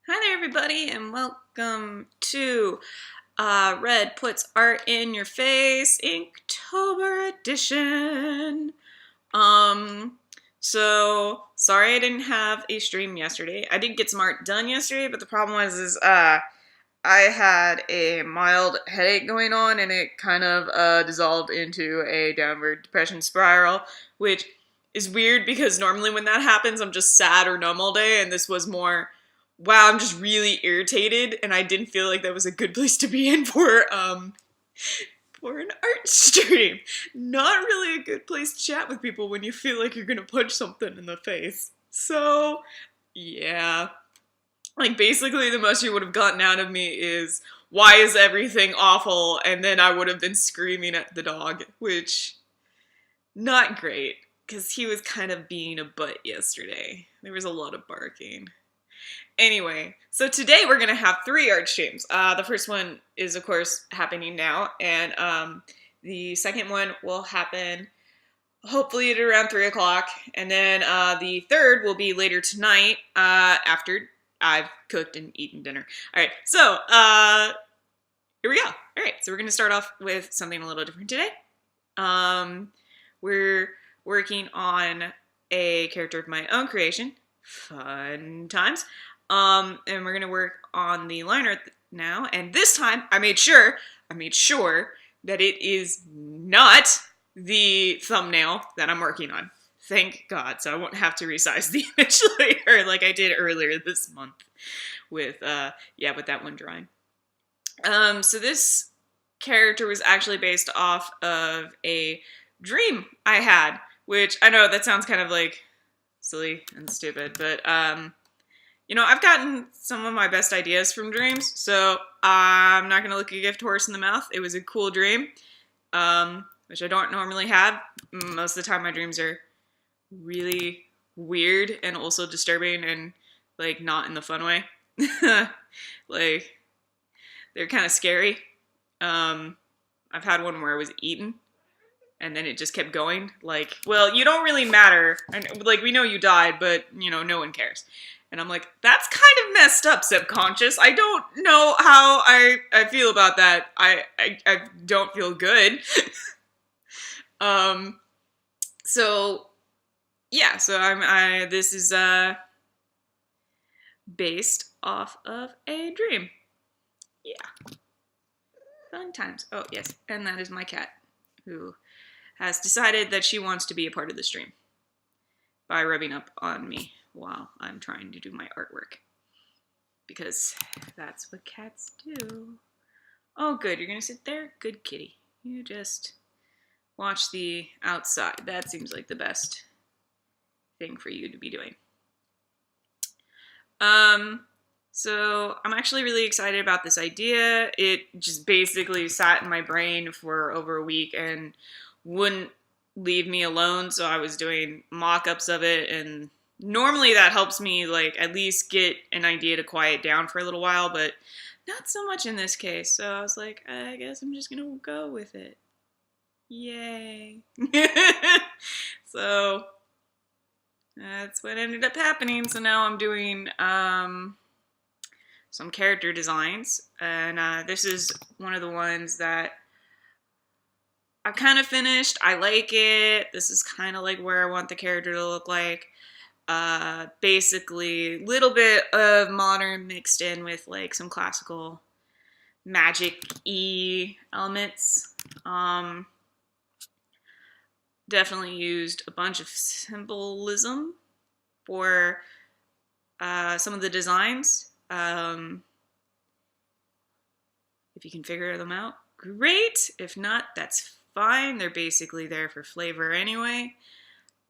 Hi there, everybody, and welcome to Red Puts Art in Your Face Inktober edition. So sorry I didn't have a stream yesterday. I did get some art done yesterday, but the problem was I had a mild headache going on, and it kind of dissolved into a downward depression spiral, which is weird because normally when that happens, I'm just sad or numb all day, and this was more, wow, I'm just really irritated, and I didn't feel like that was a good place to be in for an art stream. Not really a good place to chat with people when you feel like you're gonna punch something in the face. So, yeah. Like, basically, the most you would have gotten out of me is, why is everything awful? And then I would have been screaming at the dog, which, not great, because he was kind of being a butt yesterday. There was a lot of barking. Anyway, so today we're going to have 3 art streams. The first one is, of course, happening now, and the second one will happen hopefully at around 3 o'clock, and then the third will be later tonight after I've cooked and eaten dinner. Alright, so here we go. Alright, so we're going to start off with something a little different today. We're working on a character of my own creation. Fun times. And we're going to work on the line art now, and this time I made sure that it is not the thumbnail that I'm working on. Thank God, so I won't have to resize the image later like I did earlier this month with that one drawing. So this character was actually based off of a dream I had, which I know that sounds kind of like silly and stupid, but you know, I've gotten some of my best ideas from dreams, so I'm not gonna look a gift horse in the mouth. It was a cool dream, which I don't normally have. Most of the time my dreams are really weird and also disturbing and, like, not in the fun way. Like, they're kind of scary. I've had one where I was eaten, and then it just kept going. Like, well, you don't really matter. And, like, we know you died, but, you know, no one cares. And I'm like, that's kind of messed up, subconscious. I don't know how I feel about that. I don't feel good. So yeah, so this is based off of a dream. Yeah. Fun times. Oh, yes. And that is my cat, who has decided that she wants to be a part of the stream by rubbing up on me while I'm trying to do my artwork. Because that's what cats do. Oh, good. You're going to sit there? Good kitty. You just watch the outside. That seems like the best thing for you to be doing. So I'm actually really excited about this idea. It just basically sat in my brain for over a week and wouldn't leave me alone, so I was doing mock-ups of it, and normally that helps me, like, at least get an idea to quiet down for a little while, but not so much in this case, so I was like, I guess I'm just gonna go with it. Yay. So that's what ended up happening. So now I'm doing some character designs, and this is one of the ones that I've kind of finished. I like it. This is kind of like where I want the character to look like. Basically, a little bit of modern mixed in with, like, some classical magic-y elements. Definitely used a bunch of symbolism for some of the designs. If you can figure them out, great. If not, that's fine. They're basically there for flavor anyway.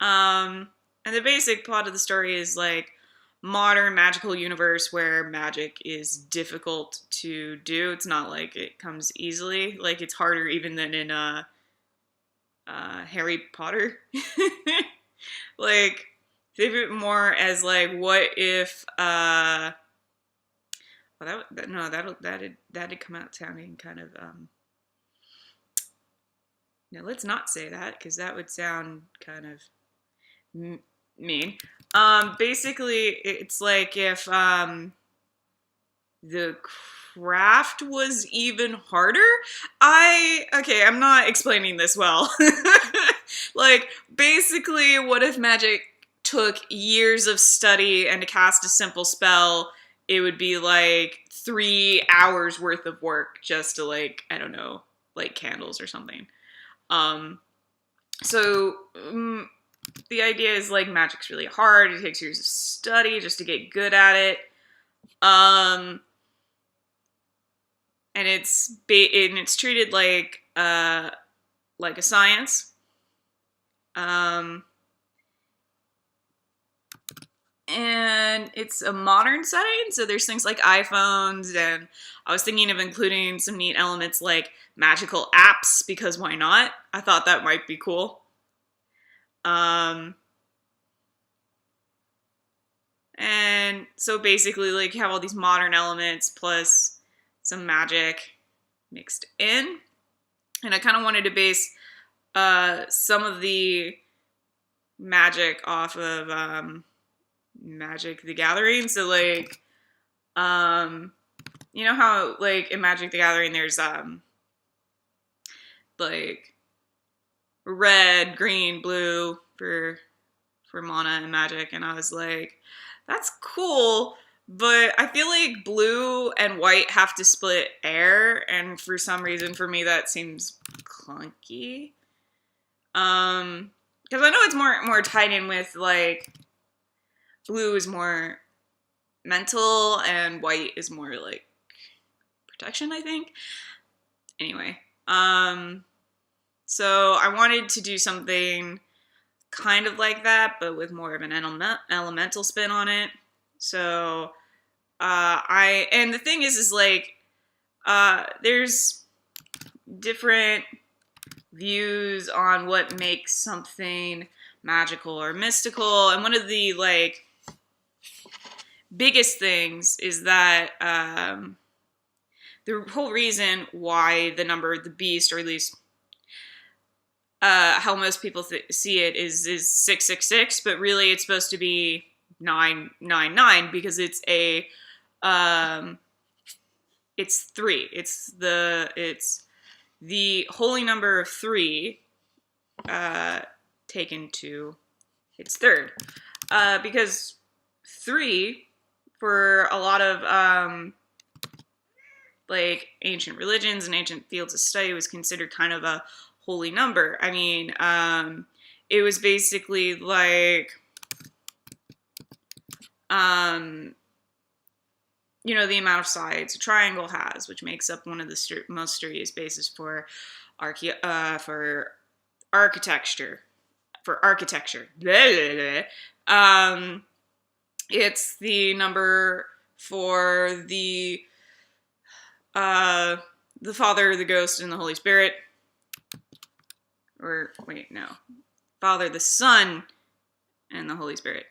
And the basic plot of the story is, like, modern magical universe where magic is difficult to do. It's not like it comes easily. Like, it's harder even than in Harry Potter. Like, think of it more as, like, what if that did come out sounding kind of no, let's not say that, because that would sound kind of mean. Basically, it's like if the craft was even harder. Okay, I'm not explaining this well. Like, basically, what if magic took years of study, and to cast a simple spell, it would be like 3 hours worth of work just to, like, I don't know, light candles or something. So the idea is, like, magic's really hard. It takes years of study just to get good at it. And it's treated like a science. And it's a modern setting, so there's things like iPhones, and I was thinking of including some neat elements like magical apps, because why not? I thought that might be cool. And so basically, like, you have all these modern elements plus some magic mixed in. And I kind of wanted to base some of the magic off of Magic the Gathering. So, like, you know how, like, in Magic the Gathering there's like red, green, blue for mana and magic, and I was like, that's cool, but I feel like blue and white have to split air, and for some reason for me that seems clunky. Because I know it's more tied in with, like, blue is more mental and white is more like protection, I think. Anyway, so I wanted to do something kind of like that, but with more of an elemental spin on it. So and the thing is like, there's different views on what makes something magical or mystical, and one of the, like, biggest things is that the whole reason why the number the beast, or at least how most people see it, is 666, but really it's supposed to be 999 because it's it's 3. It's the holy number of 3 taken to its third, because 3 for a lot of like ancient religions and ancient fields of study was considered kind of a holy number. I mean, it was basically like, you know, the amount of sides a triangle has, which makes up one of the most sturdiest bases for architecture. For architecture. Blah, blah, blah. It's the number for the Father, the Ghost, and the Holy Spirit. Or, wait, no. Father, the Son, and the Holy Spirit.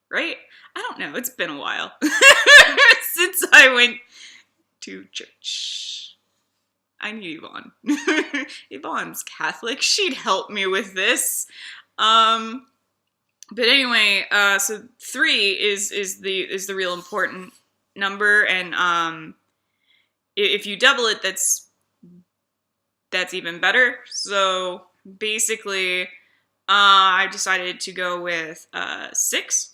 Right? I don't know. It's been a while since I went to church. I knew Yvonne. Yvonne's Catholic. She'd help me with this. But anyway, so 3 is the real important number, and if you double it, that's even better. So basically, I decided to go with 6.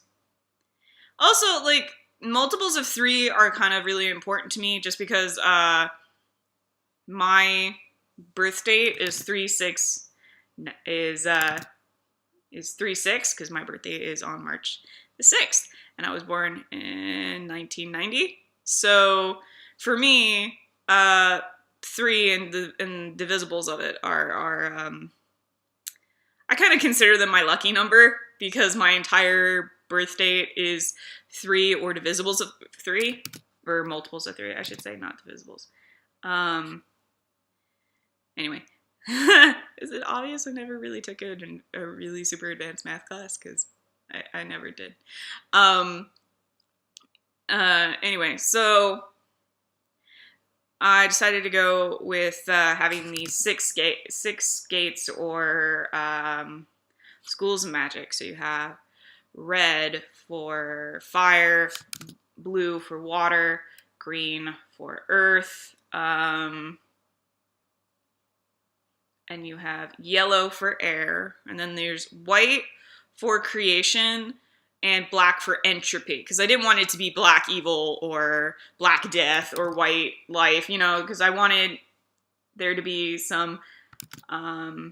Also, like, multiples of 3 are kind of really important to me, just because my birth date is 3/6 is 3/6, because my birthday is on March the 6th, and I was born in 1990. So for me, 3 and the divisibles of it are I kind of consider them my lucky number, because my entire birth date is 3 or divisibles of 3, or multiples of 3, I should say, not divisibles. Anyway. Is it obvious I never really took a really super advanced math class? Because I never did. Anyway, so I decided to go with having these 6 gates, or schools of magic. So you have red for fire, blue for water, green for earth, and you have yellow for air, and then there's white for creation and black for entropy, because I didn't want it to be black evil or black death or white life, you know, because I wanted there to be some, I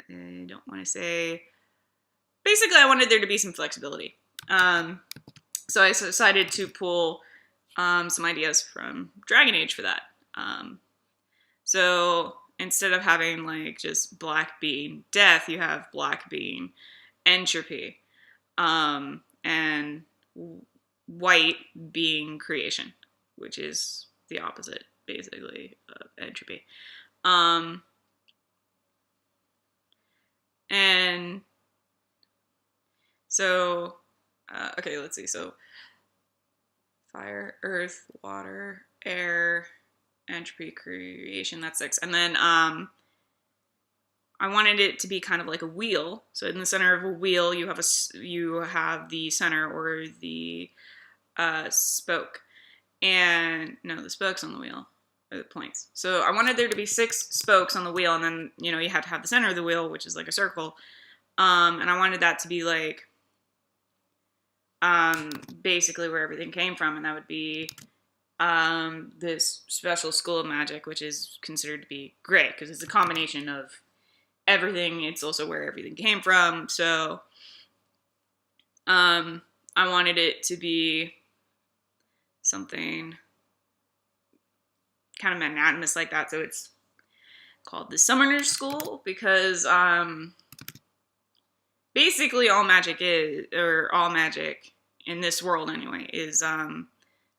don't want to say, basically I wanted there to be some flexibility. So I decided to pull some ideas from Dragon Age for that. So instead of having like just black being death, you have black being entropy, and white being creation, which is the opposite basically of entropy. And so, okay, let's see. So fire, earth, water, air, entropy, creation, that's 6. And then I wanted it to be kind of like a wheel. So in the center of a wheel, you have the center, or the spoke. And no, the spokes on the wheel, or the points. So I wanted there to be 6 spokes on the wheel, and then, you know, you had to have the center of the wheel, which is like a circle. And I wanted that to be like basically where everything came from, and that would be this special school of magic, which is considered to be great because it's a combination of everything. It's also where everything came from. So I wanted it to be something kind of magnanimous like that. So it's called the Summoner's School because basically all magic in this world anyway is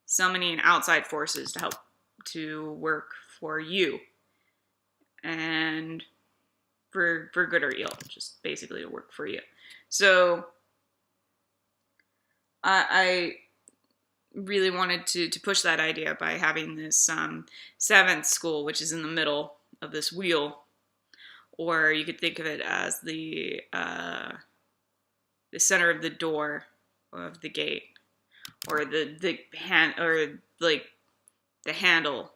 summoning outside forces to help to work for you, and for good or ill, just basically to work for you. So I really wanted to push that idea by having this 7th school, which is in the middle of this wheel, or you could think of it as the center of the door of the gate, or the hand, or like the handle,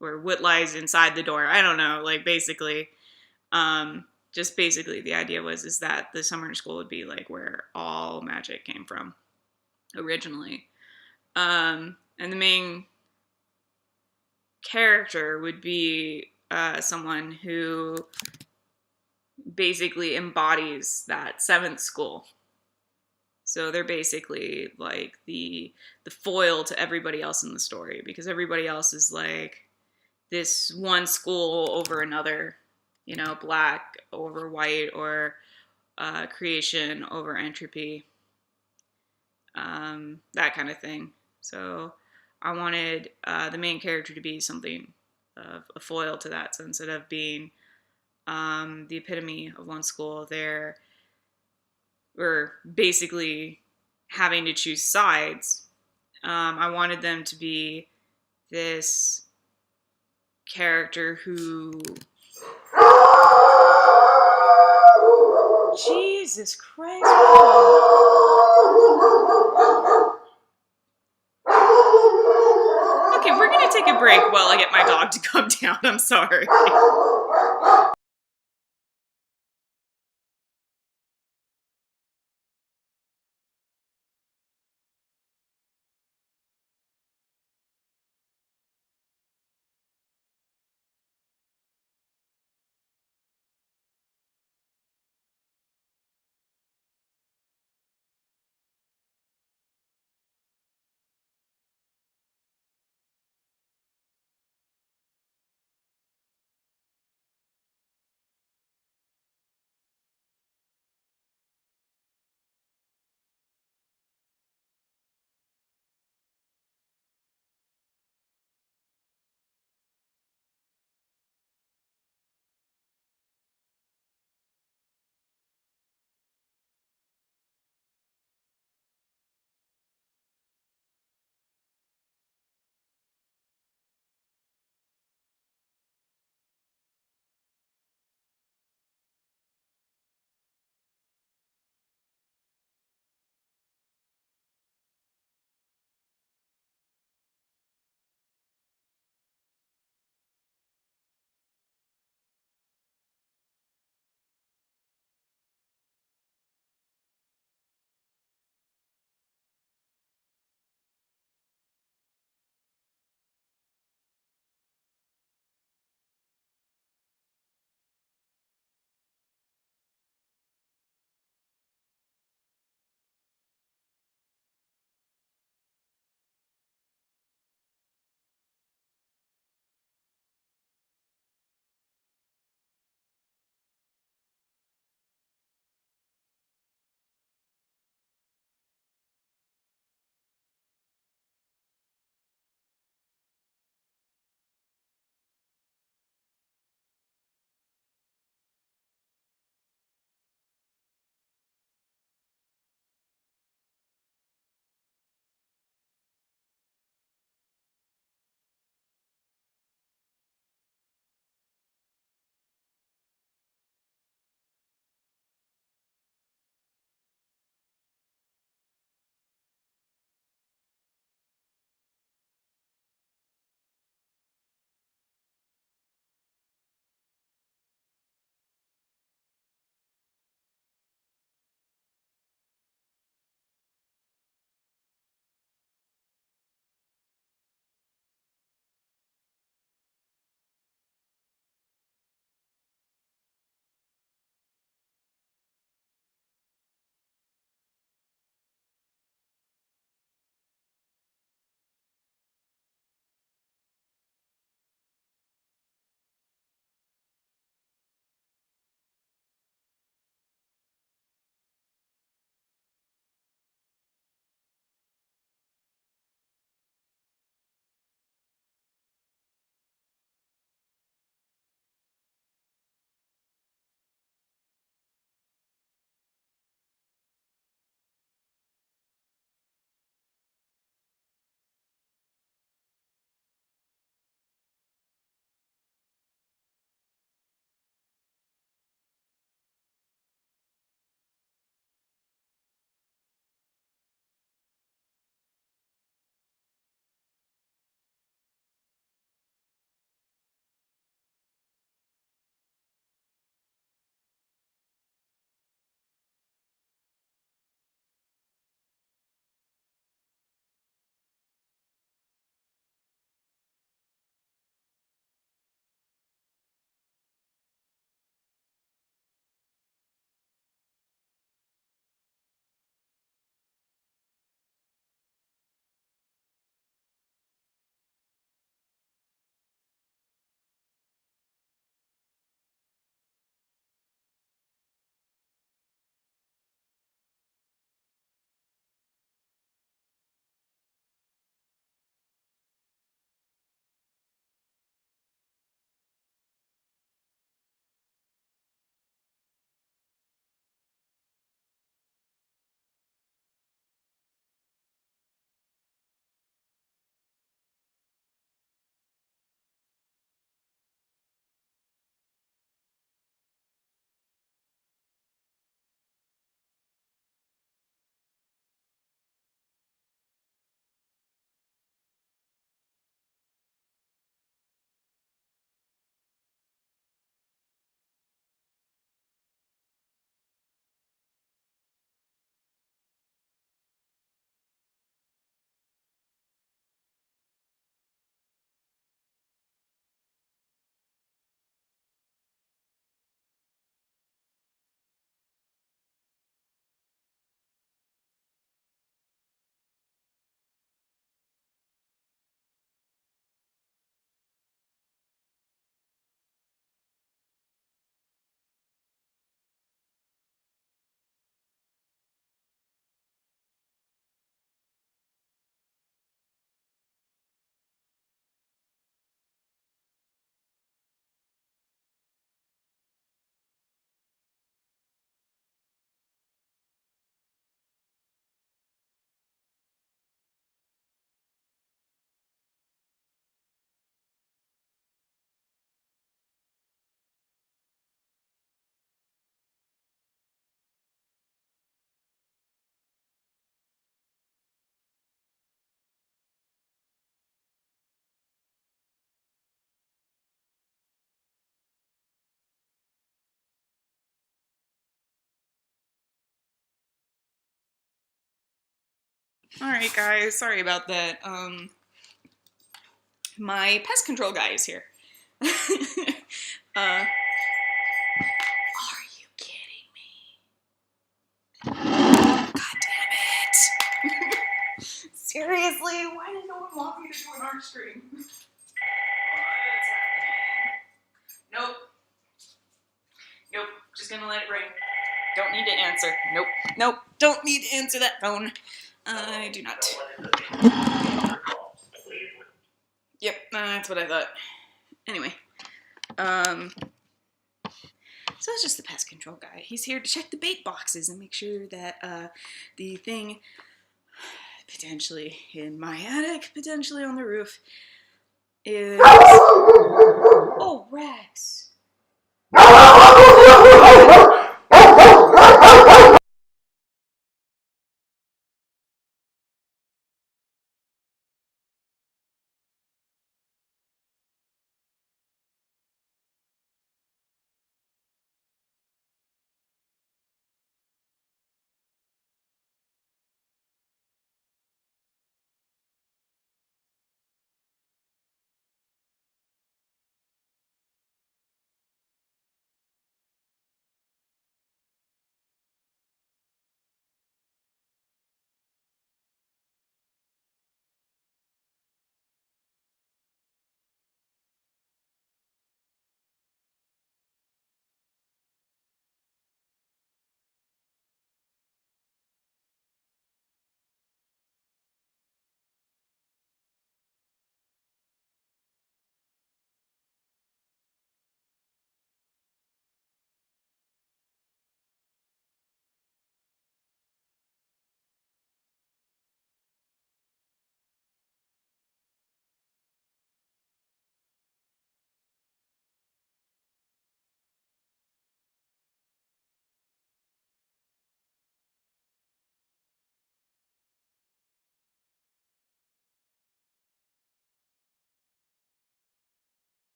or what lies inside the door. I don't know. Like basically, just basically the idea is that the Summoner School would be like where all magic came from originally. And the main character would be someone who basically embodies that 7th school. So they're basically like the foil to everybody else in the story, because everybody else is like this one school over another, you know, black over white, or creation over entropy, that kind of thing. So I wanted the main character to be something of a foil to that. So instead of being the epitome of one school, we're basically having to choose sides. I wanted them to be this character who... Jesus Christ. Okay, we're going to take a break while I get my dog to calm down. I'm sorry. Alright guys, sorry about that. My pest control guy is here. Are you kidding me? God damn it! Seriously, why did no one want me to do an art stream? What's happening? Nope. Nope, just gonna let it ring. Don't need to answer. Nope, nope, don't need to answer that phone. I do not. Yep, that's what I thought. Anyway, so it's just the pest control guy. He's here to check the bait boxes and make sure that the thing potentially in my attic, potentially on the roof, is... Oh, Rex!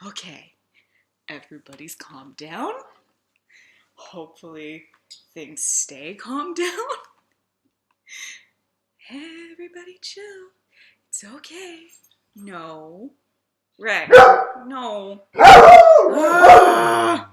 Okay, everybody's calmed down. Hopefully things stay calmed down. Everybody chill. It's okay. No. Rex. No. Ah!